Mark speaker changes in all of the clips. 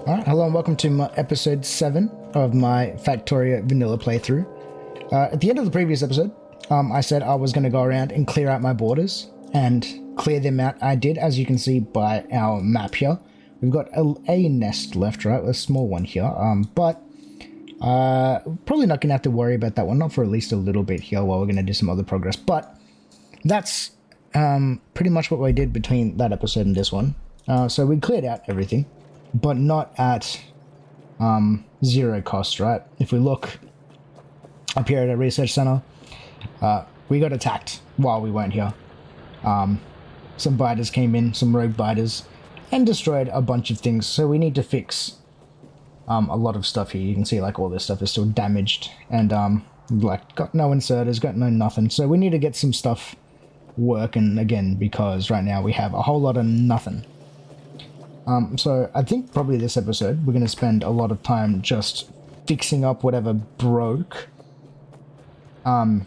Speaker 1: Alright, hello and welcome to my episode 7 of my Factorio vanilla playthrough. At the end of the previous episode, I said I was going to go around and clear out my borders, and clear them out I did, as you can see by our map here. We've got a nest left, right, a small one here, but probably not going to have to worry about that one, not for at least a little bit here while we're going to do some other progress, but that's pretty much what we did between that episode and this one. So we cleared out everything, but not at zero cost, right? If we look up here at our research center, we got attacked while we weren't here. Some biters came in, some rogue biters, and destroyed a bunch of things. So we need to fix a lot of stuff here. You can see like all this stuff is still damaged, and like got no inserters, got no nothing. So we need to get some stuff working again, because right now we have a whole lot of nothing. So I think probably this episode we're going to spend a lot of time just fixing up whatever broke, and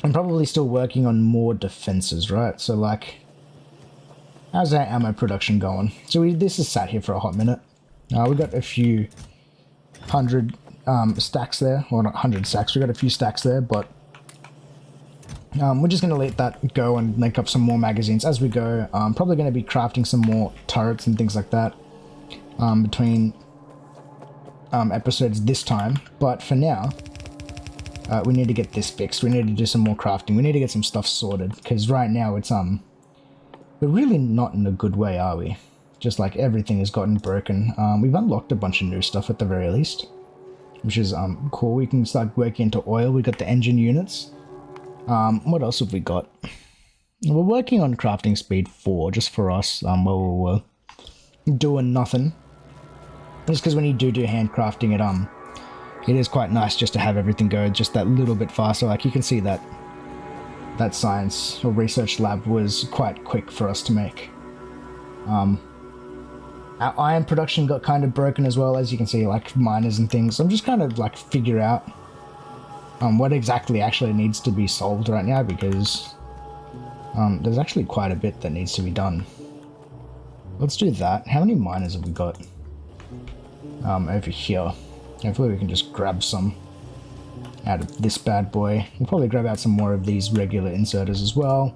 Speaker 1: probably still working on more defenses, right? So like, how's our ammo production going? So this has sat here for a hot minute. We got a few hundred stacks there, or not 100 stacks, we got a few stacks there, but we're just going to let that go and make up some more magazines as we go. Probably going to be crafting some more turrets and things like that between episodes this time. But for now, we need to get this fixed. We need to do some more crafting. We need to get some stuff sorted, because right now it's we're really not in a good way, are we? Just like everything has gotten broken. We've unlocked a bunch of new stuff at the very least, which is cool. We can start working into oil. We got the engine units. What else have we got? We're working on crafting speed 4, just for us, while we're doing nothing. Just because when you do handcrafting, it is quite nice just to have everything go just that little bit faster. Like you can see that science or research lab was quite quick for us to make. Our iron production got kind of broken as well, as you can see, like miners and things. I'm just kind of like figure out what exactly actually needs to be solved right now, because there's actually quite a bit that needs to be done. Let's do that. How many miners have we got over here? Hopefully we can just grab some out of this bad boy. We'll probably grab out some more of these regular inserters as well.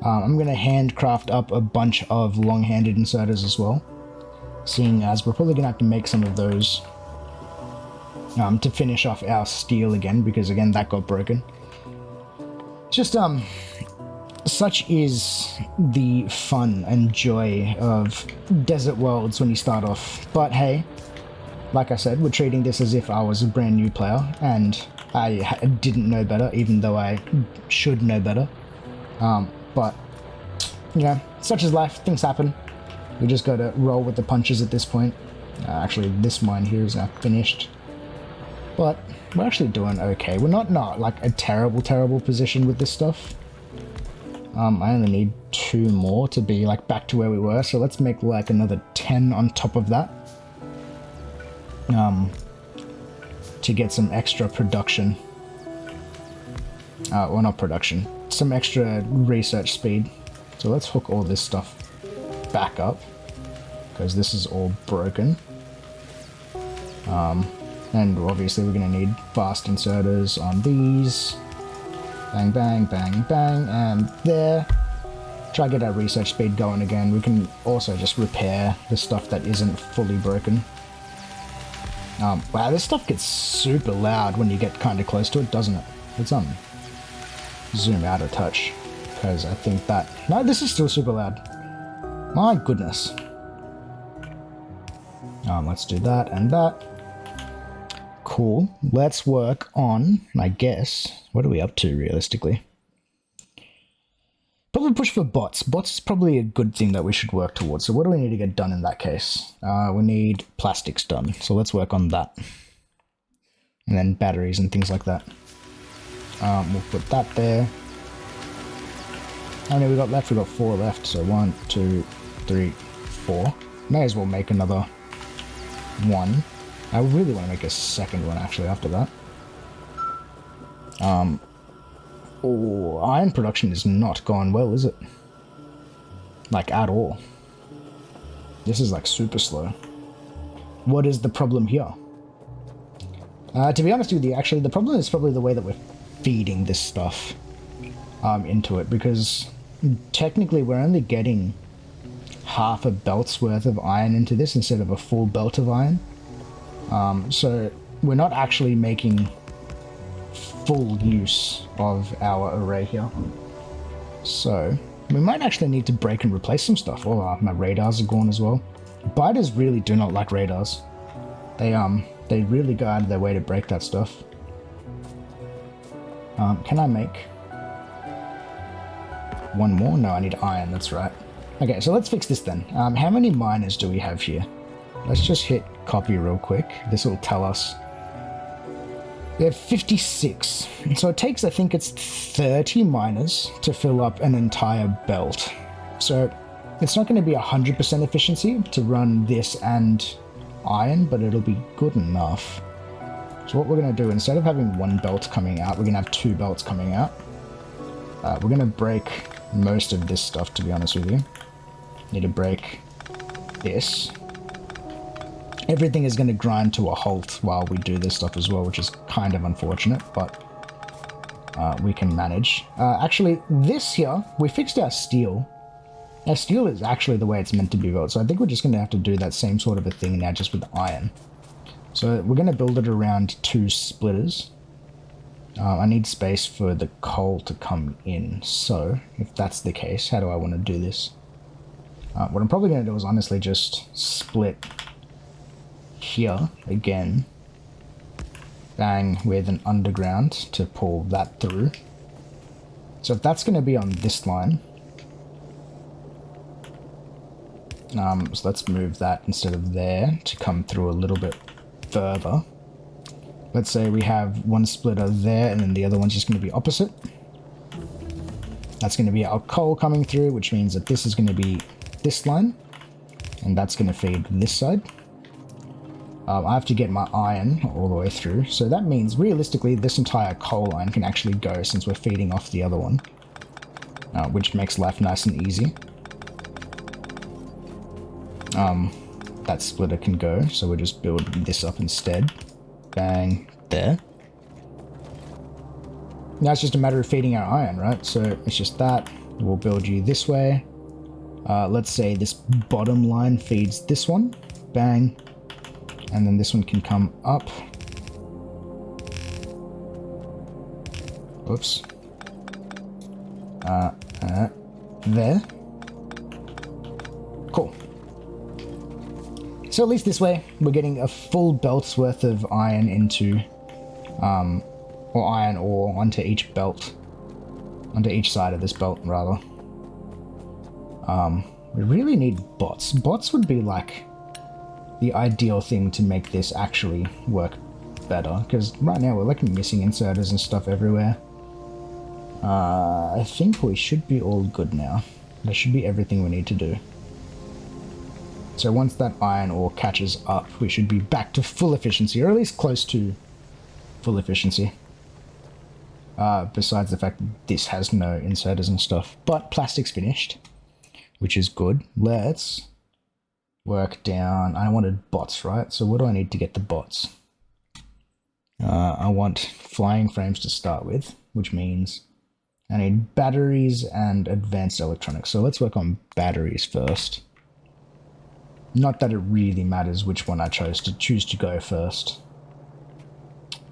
Speaker 1: I'm going to handcraft up a bunch of long-handed inserters as well, seeing as we're probably going to have to make some of those to finish off our steel again, because again that got broken. Just such is the fun and joy of desert worlds when you start off. But hey, like I said, we're treating this as if I was a brand new player and I didn't know better, even though I should know better. But you know, such is life, things happen. We just gotta roll with the punches at this point. Actually, this mine here is now finished. But we're actually doing okay. We're not like a terrible position with this stuff. I only need 2 more to be like back to where we were, so let's make like another 10 on top of that. To get some extra production. Well, not production. Some extra research speed. So let's hook all this stuff back up, because this is all broken. And obviously we're going to need fast inserters on these. Bang, bang, bang, bang, and there. Try to get our research speed going again. We can also just repair the stuff that isn't fully broken. Wow, this stuff gets super loud when you get kind of close to it, doesn't it? Let's zoom out a touch, because I think that... No, this is still super loud. My goodness. Let's do that and that. Cool. Let's work on, I guess, what are we up to realistically? Probably push for bots. Bots is probably a good thing that we should work towards. So what do we need to get done in that case? We need plastics done. So let's work on that. And then batteries and things like that. We'll put that there. How many we got left? We got 4 left. So 1, 2, 3, 4. May as well make another 1. I really want to make a second one actually after that. Oh, iron production is not gone well, is it? Like at all. This is like super slow. What is the problem here? To be honest with you, actually, the problem is probably the way that we're feeding this stuff into it, because technically we're only getting half a belt's worth of iron into this instead of a full belt of iron. So we're not actually making full use of our array here. So we might actually need to break and replace some stuff. Oh, my radars are gone as well. Biters really do not like radars. They really go out of their way to break that stuff. Can I make one more? No, I need iron, that's right. Okay, so let's fix this then. How many miners do we have here? Let's just hit copy real quick. This will tell us. We have 56. So it takes, I think it's 30 miners to fill up an entire belt. So it's not going to be 100% efficiency to run this and iron, but it'll be good enough. So what we're going to do, instead of having one belt coming out, we're going to have two belts coming out. We're going to break most of this stuff, to be honest with you. Need to break this. Everything is going to grind to a halt while we do this stuff as well, which is kind of unfortunate, but we can manage. Actually, this here, we fixed our steel. Our steel is actually the way it's meant to be built, so I think we're just going to have to do that same sort of a thing now, just with iron. So we're going to build it around 2 splitters. I need space for the coal to come in, so if that's the case, how do I want to do this? What I'm probably going to do is honestly just split here again, bang, with an underground to pull that through. So if that's going to be on this line, so let's move that instead of there to come through a little bit further. Let's say we have one splitter there and then the other one's just going to be opposite. That's going to be our coal coming through, which means that this is going to be this line, and that's going to feed this side. I have to get my iron all the way through, so that means realistically this entire coal line can actually go since we're feeding off the other one, which makes life nice and easy. That splitter can go, so we'll just build this up instead. Bang, there. Now it's just a matter of feeding our iron, right? So it's just that. We'll build you this way. Let's say this bottom line feeds this one. Bang. And then this one can come up. Oops. There. Cool. So at least this way, we're getting a full belt's worth of iron into, or iron ore onto each belt, onto each side of this belt, rather. We really need bots. Bots would be like the ideal thing to make this actually work better, because right now we're like missing inserters and stuff everywhere. I think we should be all good now. That should be everything we need to do. So once that iron ore catches up, we should be back to full efficiency, or at least close to full efficiency. Besides the fact that this has no inserters and stuff. But plastic's finished, which is good. Let's work down. I wanted bots, right? So what do I need to get the bots? I want flying frames to start with, which means I need batteries and advanced electronics. So let's work on batteries first. Not that it really matters which one I choose to go first.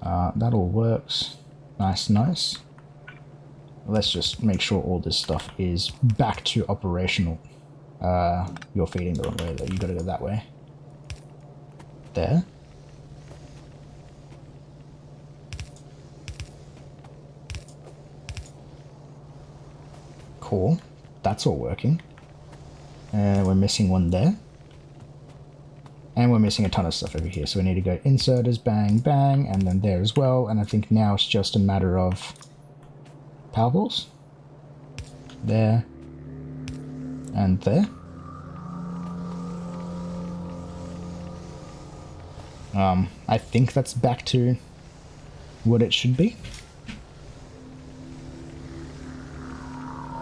Speaker 1: That all works. Nice, nice. Let's just make sure all this stuff is back to operational. You're feeding the wrong way though, you gotta go that way. There. Cool. That's all working. And we're missing one there. And we're missing a ton of stuff over here, so we need to go inserters, bang, bang, and then there as well. And I think now it's just a matter of power balls. There. And there. I think that's back to what it should be.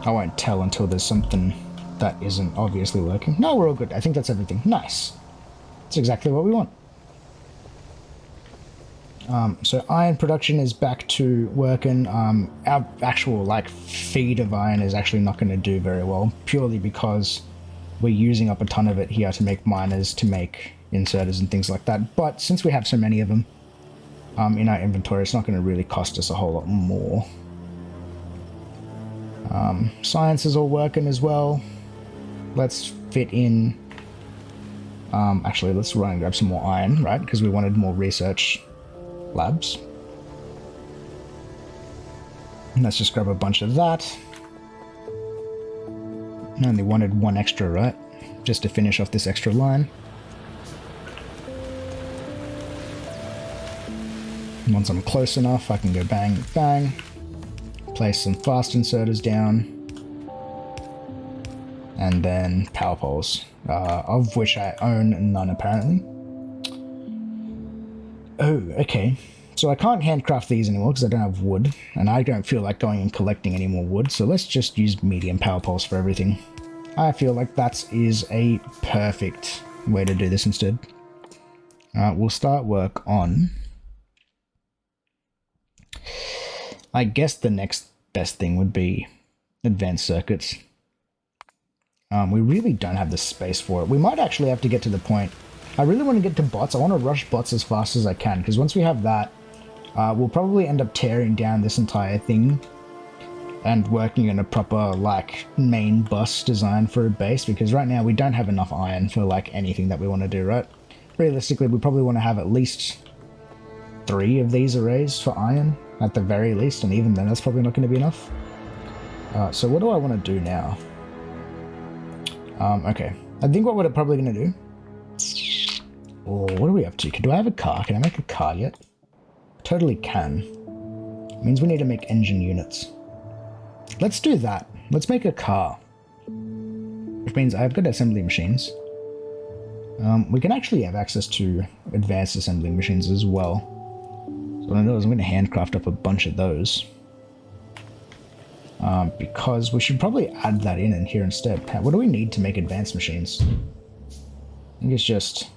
Speaker 1: I won't tell until there's something that isn't obviously working. No, we're all good. I think that's everything. Nice. It's exactly what we want. So iron production is back to working. Our actual like feed of iron is actually not going to do very well, purely because we're using up a ton of it here to make miners, to make inserters and things like that. But since we have so many of them in our inventory, it's not going to really cost us a whole lot more. Science is all working as well. Let's fit in. Actually, let's run and grab some more iron, right? Because we wanted more research labs. And let's just grab a bunch of that. I only wanted one extra, right? Just to finish off this extra line. And once I'm close enough, I can go bang, bang. Place some fast inserters down. And then power poles, of which I own none apparently. Oh, okay. So I can't handcraft these anymore because I don't have wood, and I don't feel like going and collecting any more wood, so let's just use medium power poles for everything. I feel like that is a perfect way to do this instead. We'll start work on... I guess the next best thing would be advanced circuits. We really don't have the space for it. We might actually have to get to the point... I really want to get to bots. I want to rush bots as fast as I can, because once we have that, we'll probably end up tearing down this entire thing and working in a proper, like, main bus design for a base, because right now we don't have enough iron for, like, anything that we want to do, right? Realistically, we probably want to have at least 3 of these arrays for iron, at the very least, and even then that's probably not going to be enough. So what do I want to do now? Okay. I think what we're probably going to do... Oh, what are we up to? Do I have a car? Can I make a car yet? Totally can. It means we need to make engine units. Let's do that. Let's make a car. Which means I've got assembly machines. We can actually have access to advanced assembly machines as well. So what I'm going to do is I'm going to handcraft up a bunch of those. Because we should probably add that in here instead. What do we need to make advanced machines? I think it's just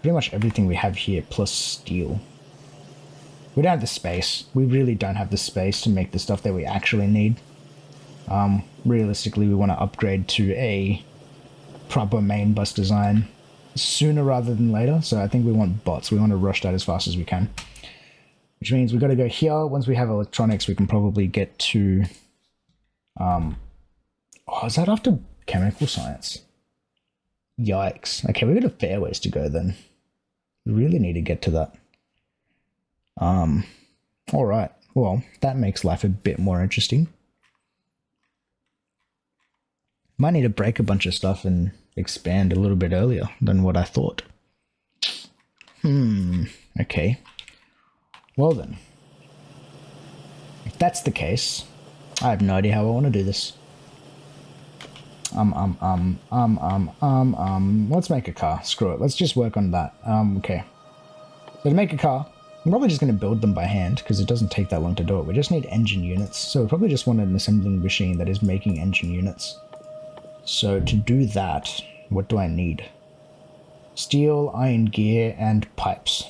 Speaker 1: pretty much everything we have here plus steel. We don't have the space. We really don't have the space to make the stuff that we actually need. Realistically, we want to upgrade to a proper main bus design sooner rather than later. So I think we want bots. We want to rush that as fast as we can. Which means we've got to go here. Once we have electronics, we can probably get to... oh, is that after chemical science? Yikes. Okay, we've got a fair ways to go then. We really need to get to that. Alright. Well, that makes life a bit more interesting. Might need to break a bunch of stuff and expand a little bit earlier than what I thought. Okay. Well then. If that's the case, I have no idea how I want to do this. Let's make a car. Screw it. Let's just work on that. Okay. So to make a car, I'm probably just going to build them by hand because it doesn't take that long to do it. We just need engine units. So we probably just want an assembling machine that is making engine units. So to do that, what do I need? Steel, iron gear, and pipes.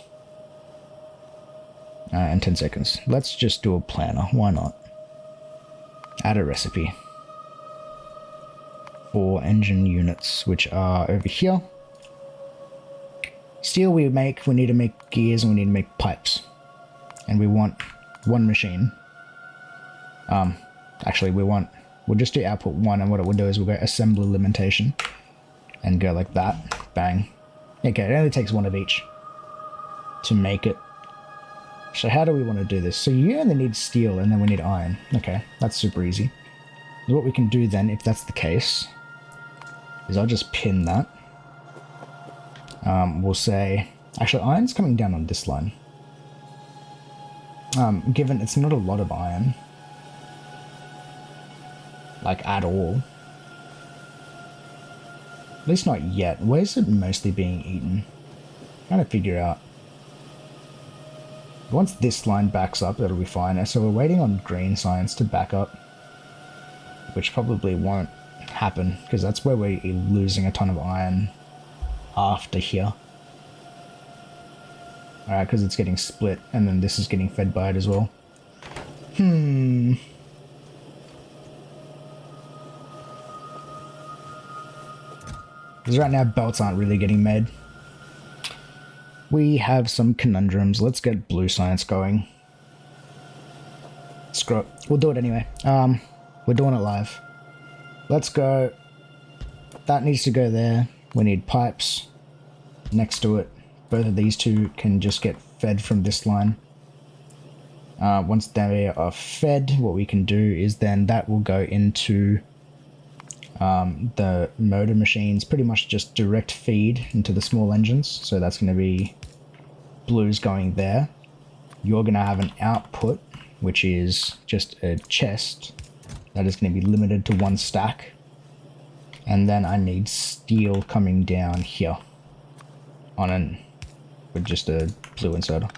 Speaker 1: And 10 seconds. Let's just do a planner. Why not? Add a recipe. For engine units, which are over here. Steel we need to make gears, and we need to make pipes. And we want one machine. Actually we'll just do output 1, and what we'll do is we'll go assembly limitation. And go like that. Bang. Okay, it only takes one of each to make it. So how do we want to do this? So you only need steel, and then we need iron. Okay, that's super easy. So what we can do then, if that's the case, is I'll just pin that. We'll say... Actually, iron's coming down on this line. Given it's not a lot of iron. Like, at all. At least not yet. Where's it mostly being eaten? I'm trying to figure out. Once this line backs up, that'll be fine. So we're waiting on green science to back up. Which probably won't happen, because that's where we're losing a ton of iron. after here. Alright, because it's getting split, and then this is getting fed by it as well. Because right now belts aren't really getting made. We have some conundrums. Let's get blue science going. Screw it. We'll do it anyway. We're doing it live. Let's go. That needs to go there. We need pipes next to it. Both of these two can just get fed from this line. Once they are fed, what we can do is then that will go into the motor machines, pretty much just direct feed into the small engines. So that's going to be blues going there. You're going to have an output, which is just a chest that is going to be limited to 1 stack. And then I need steel coming down here with just a blue inserter.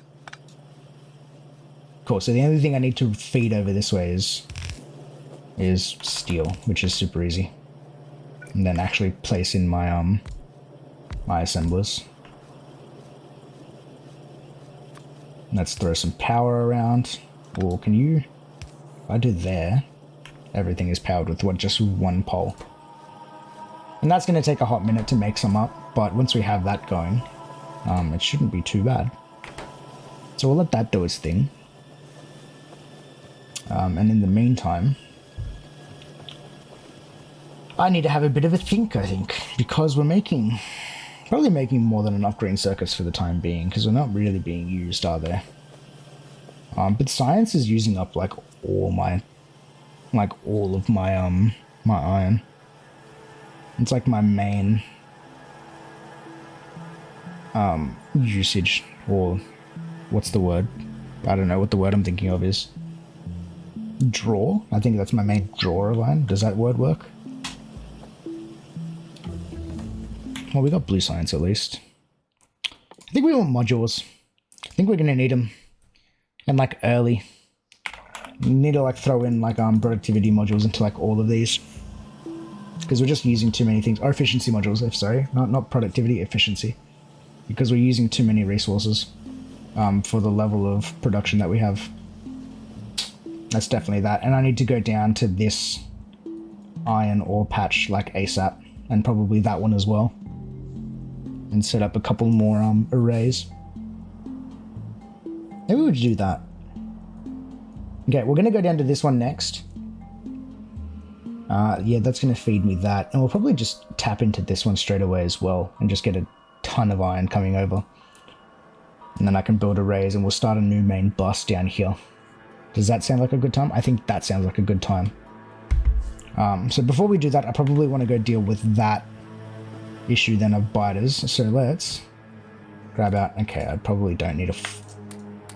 Speaker 1: Cool, so the only thing I need to feed over this way is steel, which is super easy. And then actually place in my my assemblers. Let's throw some power around. Or can you... If I do there, everything is powered with just 1 pole. And that's going to take a hot minute to make some up, but once we have that going, it shouldn't be too bad. So we'll let that do its thing. And in the meantime, I need to have a bit of a think, I think, because we're probably making more than enough green circuits for the time being, because we're not really being used, are they? But science is using up like all of my my iron. It's like my main usage, or what's the word? I don't know what the word I'm thinking of is. Draw? I think that's my main draw of iron. Does that word work? Well, we got blue science at least. I think we want modules. I think we're gonna need them. And like early. We need to like throw in like productivity modules into like all of these. Because we're just using too many things. Or efficiency modules, sorry. Not productivity, efficiency. Because we're using too many resources for the level of production that we have. That's definitely that. And I need to go down to this iron ore patch like ASAP. And probably that one as well. And set up a couple more arrays. Maybe we would do that. Okay, we're going to go down to this one next. Yeah, that's going to feed me that. And we'll probably just tap into this one straight away as well. And just get a ton of iron coming over. And then I can build arrays and we'll start a new main bus down here. Does that sound like a good time? I think that sounds like a good time. So before we do that, I probably want to go deal with that issue then of biters. So let's grab out... Okay, I probably don't need a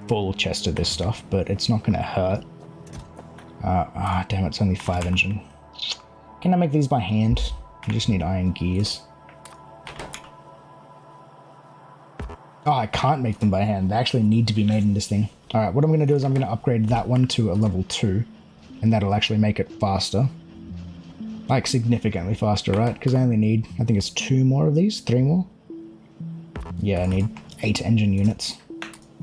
Speaker 1: full chest of this stuff, but it's not going to hurt. Damn, it's only 5 engine. Can I make these by hand? I just need iron gears. Oh, I can't make them by hand. They actually need to be made in this thing. Alright, what I'm going to do is I'm going to upgrade that one to a level 2. And that'll actually make it faster. Like, significantly faster, right? Because I only need, I think it's 2 more of these? 3 more? Yeah, I need 8 engine units.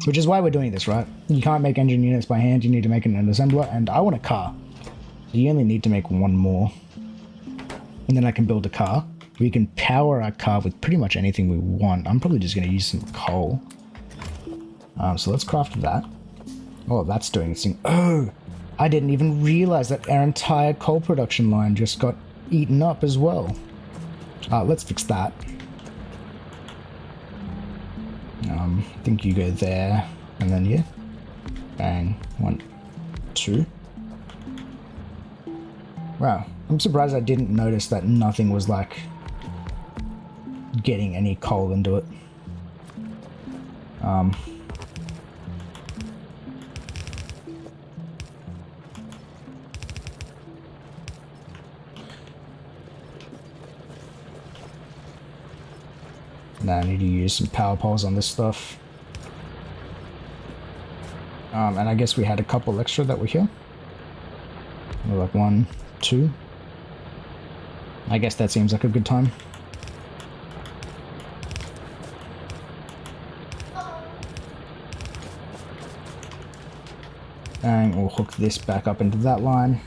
Speaker 1: Which is why we're doing this, right? You can't make engine units by hand, you need to make it in an assembler, and I want a car. So you only need to make 1 more. And then I can build a car. We can power our car with pretty much anything we want. I'm probably just going to use some coal. So let's craft that. Oh, that's doing its thing. Oh! I didn't even realize that our entire coal production line just got eaten up as well. Let's fix that. I think you go there, and then yeah. Bang. 1, 2. Wow. I'm surprised I didn't notice that nothing was like getting any coal into it. Now I need to use some power poles on this stuff. And I guess we had a couple extra that were here. Like 1, 2. I guess that seems like a good time. And we'll hook this back up into that line.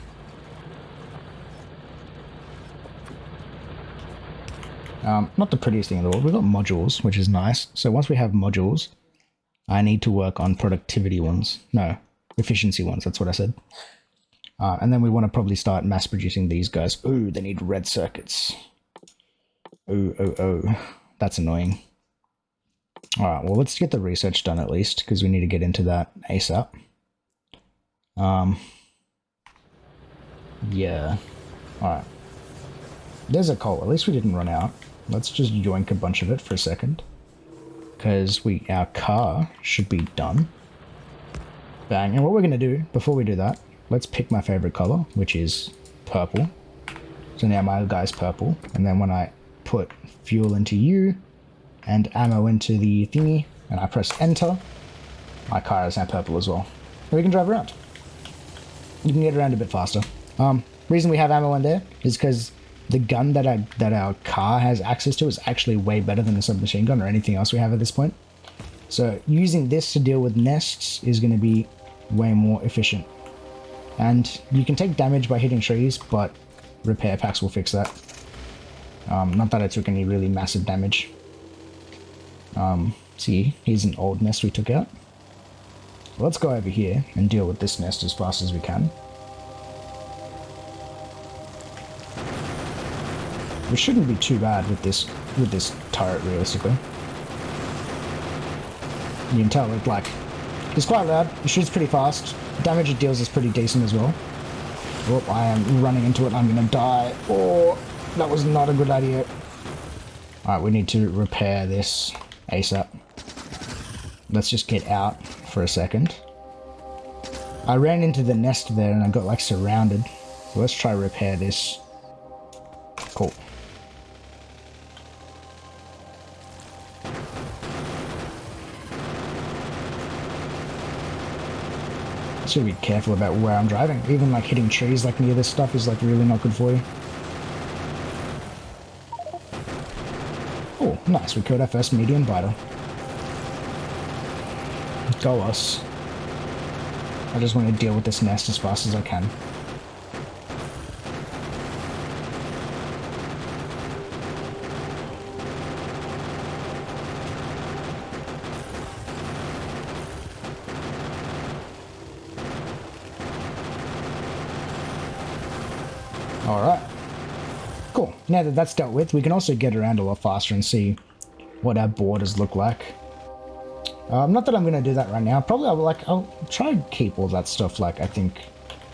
Speaker 1: Not the prettiest thing in the world. We've got modules, which is nice. So once we have modules, I need to work on productivity ones. No, efficiency ones. That's what I said. And then we want to probably start mass producing these guys. Ooh, they need red circuits. Oh. That's annoying. Alright, well, let's get the research done at least, because we need to get into that ASAP. Yeah. Alright. There's a coal. At least we didn't run out. Let's just yoink a bunch of it for a second. Because our car should be done. Bang. And what we're going to do, before we do that, let's pick my favorite color, which is purple. So now my guy's purple. And then when I put fuel into you and ammo into the thingy, and I press enter, my car is now purple as well. And we can drive around. You can get around a bit faster. Reason we have ammo in there is because the gun that our car has access to is actually way better than the submachine gun or anything else we have at this point. So using this to deal with nests is going to be way more efficient. And you can take damage by hitting trees, but repair packs will fix that. Not that I took any really massive damage. See, here's an old nest we took out. Let's go over here and deal with this nest as fast as we can. Which shouldn't be too bad with this turret, realistically. You can tell it's quite loud. It shoots pretty fast. The damage it deals is pretty decent as well. Oh, I am running into it. I'm gonna die. Oh, that was not a good idea. Alright, we need to repair this ASAP. Let's just get out for a second. I ran into the nest there and I got surrounded. So let's try repair this. Cool. Should be careful about where I'm driving. Even hitting trees near this stuff is really not good for you. Oh, nice. We killed our first medium biter. Go us. I just want to deal with this nest as fast as I can. Alright. Cool. Now that that's dealt with, we can also get around a lot faster and see what our borders look like. Not that I'm going to do that right now. Probably I'll try and keep all that stuff, I think,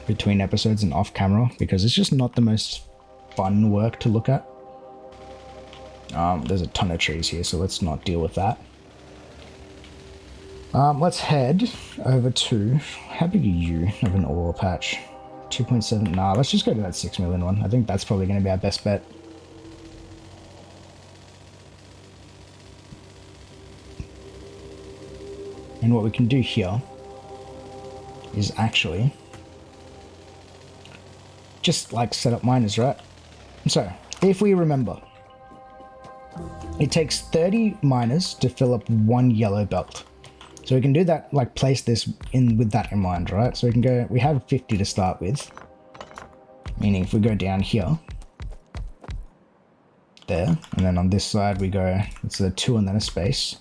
Speaker 1: between episodes and off camera, because it's just not the most fun work to look at. There's a ton of trees here, so let's not deal with that. Let's head over to, how big are you of an ore patch? 2.7, nah, let's just go to that 6 million one. I think that's probably going to be our best bet. And what we can do here is actually just set up miners, right? So, if we remember, it takes 30 miners to fill up one yellow belt. So we can do that, place this in with that in mind, right? So we can go, we have 50 to start with. Meaning if we go down here, there, and then on this side we go, it's a 2 and then a space.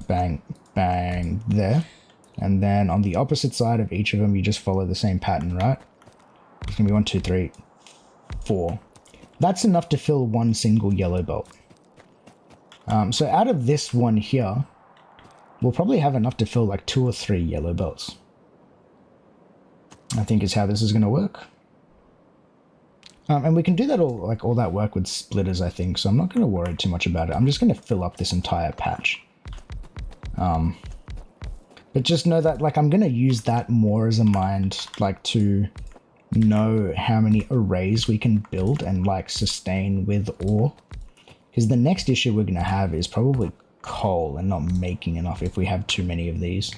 Speaker 1: Bang, bang, there. And then on the opposite side of each of them, you just follow the same pattern, right? It's gonna be 1, 2, 3, 4. That's enough to fill one single yellow belt. So out of this one here, we'll probably have enough to fill 2 or 3 yellow belts. I think is how this is going to work. And we can do that all that work with splitters, I think, so I'm not going to worry too much about it. I'm just going to fill up this entire patch. But just know that I'm going to use that more as a mind, to know how many arrays we can build and sustain with ore. Because the next issue we're going to have is probably coal and not making enough if we have too many of these.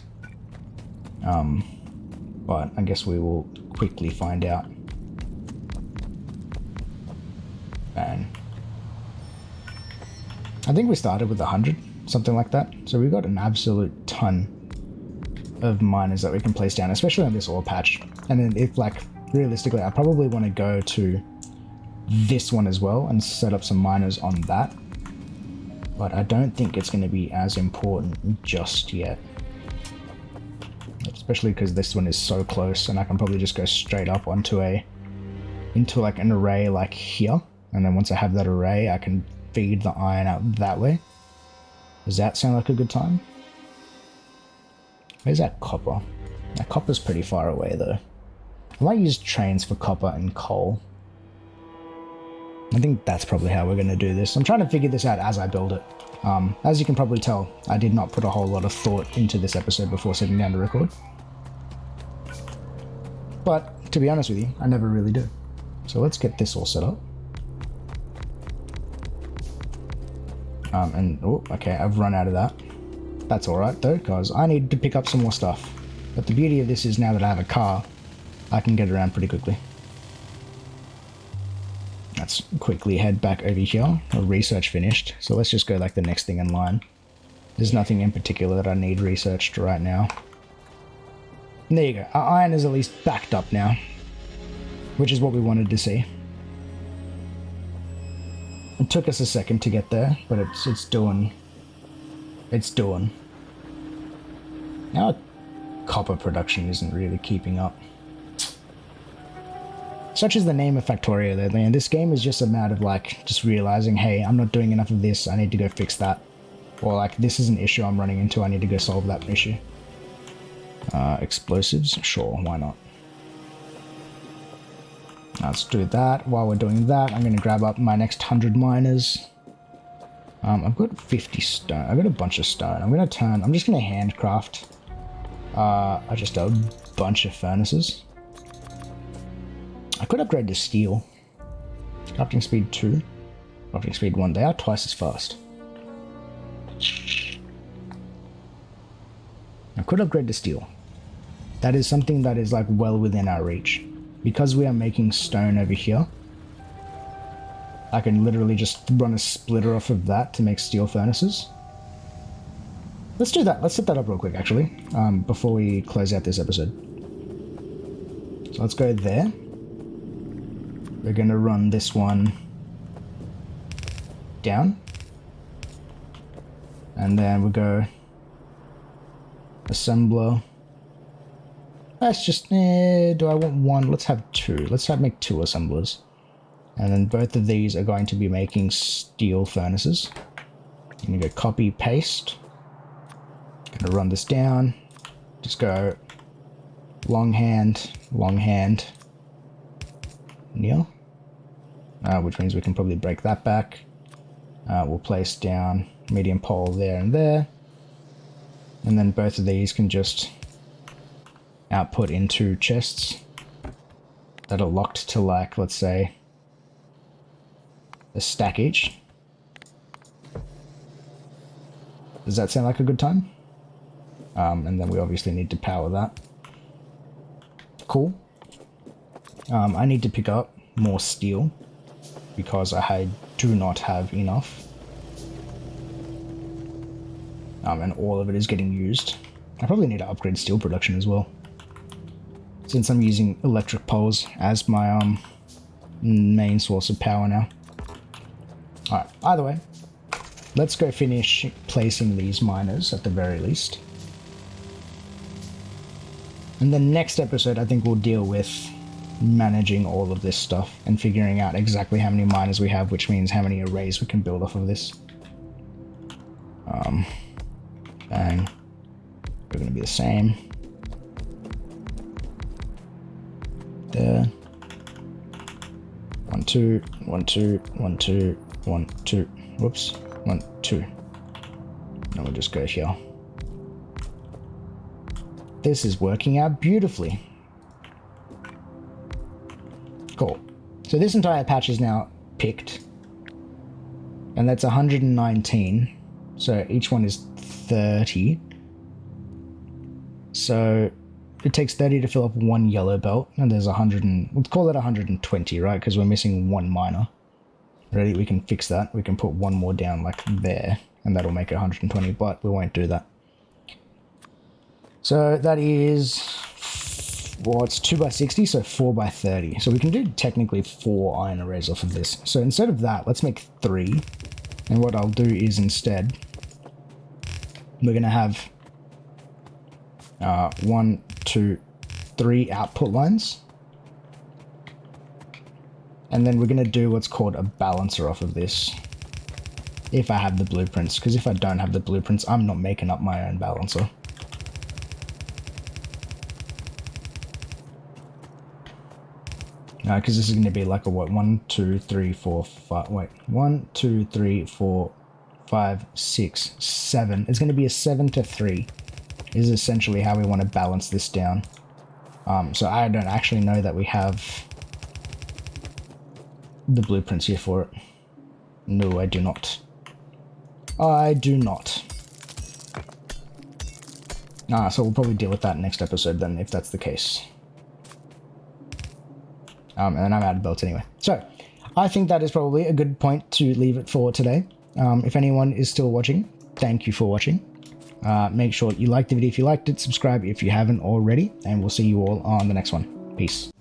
Speaker 1: But I guess we will quickly find out. Bang. I think we started with 100. something like that. So we've got an absolute ton of miners that we can place down, especially on this ore patch. And then if, like, realistically, I probably want to go to this one as well and set up some miners on that. But I don't think it's going to be as important just yet. Especially because this one is so close, and I can probably just go straight up onto into like an array like here. And then once I have that array, I can feed the iron out that way. Does that sound like a good time? Where's that copper? That copper's pretty far away though. I might use trains for copper and coal. I think that's probably how we're going to do this. I'm trying to figure this out as I build it. As you can probably tell, I did not put a whole lot of thought into this episode before sitting down to record. But, to be honest with you, I never really do. So let's get this all set up. Oh, okay, I've run out of that. That's alright though, because I need to pick up some more stuff. But the beauty of this is now that I have a car, I can get around pretty quickly. Let's quickly head back over here. Research finished, so let's just go like the next thing in line. There's nothing in particular that I need researched right now. And there you go. Our iron is at least backed up now, which is what we wanted to see. It took us a second to get there, but it's doing. It's doing. Now, copper production isn't really keeping up. Such is the name of Factorio though, man. This game is just a matter of like, just realizing, hey, I'm not doing enough of this, I need to go fix that. Or like, this is an issue I'm running into, I need to go solve that issue. Explosives? Sure, why not? Let's do that. While we're doing that, I'm going to grab up my next 100 miners. I've got 50 stone. I've got a bunch of stone. I'm just going to handcraft just a bunch of furnaces. I could upgrade to steel. Crafting speed 2. Crafting speed 1. They are twice as fast. I could upgrade to steel. That is something that is like well within our reach. Because we are making stone over here, I can literally just run a splitter off of that to make steel furnaces. Let's do that. Let's set that up real quick actually, before we close out this episode. So let's go there. We're going to run this one down. And then we'll go assembler. That's just, do I want one? Let's have two. Let's make two assemblers. And then both of these are going to be making steel furnaces. I'm going to go copy, paste. Going to run this down. Just go longhand, near. Which means we can probably break that back. We'll place down medium pole there and there. And then both of these can just output into chests that are locked to, like, let's say, a stack each. Does that sound like a good time? And then we obviously need to power that. Cool. I need to pick up more steel because I do not have enough. And all of it is getting used. I probably need to upgrade steel production as well, since I'm using electric poles as my main source of power now. Alright, either way, let's go finish placing these miners at the very least. And the next episode I think we'll deal with managing all of this stuff and figuring out exactly how many miners we have, which means how many arrays we can build off of this. Bang. They're going to be the same. There. 1, 2, 1, 2, 1, 2, 1, 2. Whoops. 1, 2. Now we'll just go here. This is working out beautifully. Cool. So this entire patch is now picked. And that's 119. So each one is 30. So it takes 30 to fill up one yellow belt, and there's 100 and let's call it 120, right? Because we're missing one miner. Ready? We can fix that. We can put one more down like there, and that'll make it 120, but we won't do that. So that is, well, it's 2x60, so 4x30. So we can do technically 4 iron arrays off of this. So instead of that, let's make 3. And what I'll do is instead, we're going to have 1, 2, 3 output lines. And then we're going to do what's called a balancer off of this. If I have the blueprints, because if I don't have the blueprints, I'm not making up my own balancer. Because this is going to be like a what? 1, 2, 3, 4, 5. Wait, 1, 2, 3, 4, 5, 6, 7. It's going to be a 7 to 3. Is essentially how we want to balance this down. So I don't actually know that we have the blueprints here for it. No, I do not. I do not. So we'll probably deal with that next episode then, if that's the case. And then I'm out of belts anyway. So, I think that is probably a good point to leave it for today. If anyone is still watching, thank you for watching. Make sure you like the video if you liked it, subscribe if you haven't already, and we'll see you all on the next one. Peace.